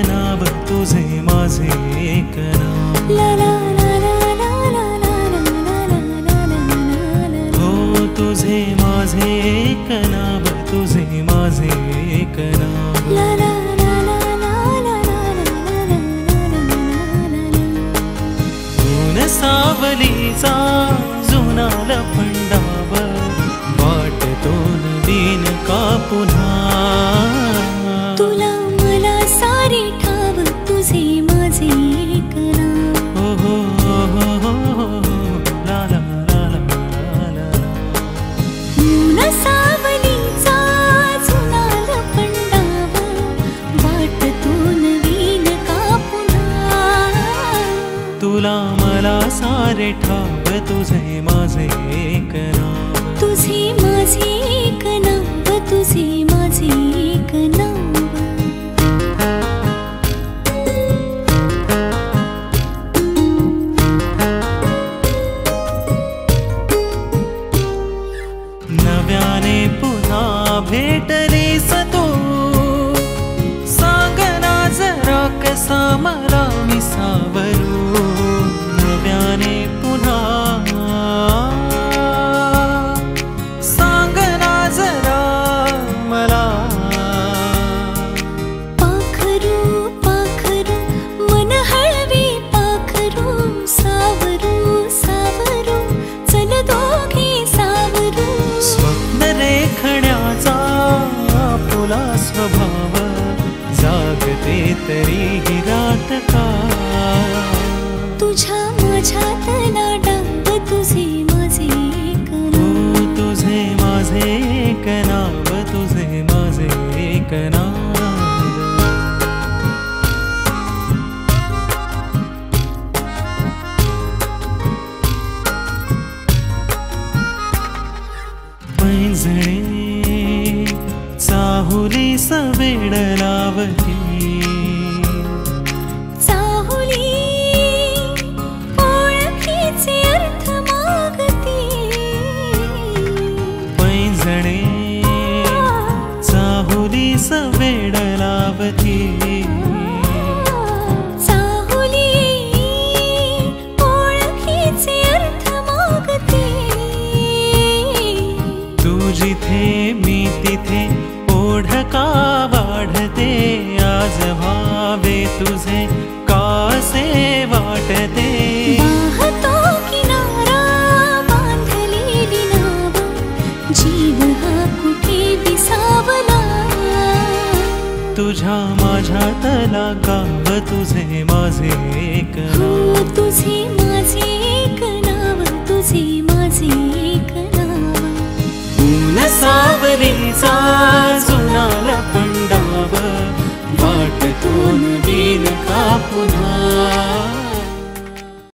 नाव तुझे माझे एक नाव ला ला ला ला ला ला ला हो तुझे माझे एक नाव तुझे माझे एक नाव ला ला ला ला ला ऊन सावलीचा जुना लपंडाव वाटतो नवीन का पुन्हा तुला मला सारे ठाव तुझे माझे एक नाव हो ला ला ला ला ऊन सावलीचा जुना लपंडाव वाटतो नवीन का पुन्हा तुला मला सारे ठाव तुझे माझे एक नाव तुझे माझे एक नाव तुझे माझे एक नाव नव्याने पुन्हा भेटलीस तू सांग ना जरा कसा मला विसावरू नव्याने पुन्हा सांग ना जरा मला पाखरू पाखरू मन हळवी पाखरू सावरू सावरू चल दोघे सावरू स्वप्न रेखण्याचा आपुला स्वभाव जागते तरीही रात का तुझ्या माझ्यातला डाव तुझे माझे एक नाव तुझे माझे एक नाव तुझे माझे एक नाव पैंजणे चाहुली सवेड लावती चाहुली ओळखीचे अर्थ मागती पैंजणे चाहुली सवेड लावती चाहुली ओळखीचे अर्थ मागती तू जिथे मी तिथे ओढ का वाढते आज भावे तुझे कासे वाटते वाहतो किनारा बांधलेली नाव जीव हा कुठे विसावला तुझ्या माझ्यातला गाव तुझे माझे एक नाव तुझे माझे एक नाव तुझे माझे एक नाव ऊन सावलीचा जुना लपंडाव वाटतो नवीन का पुन्हा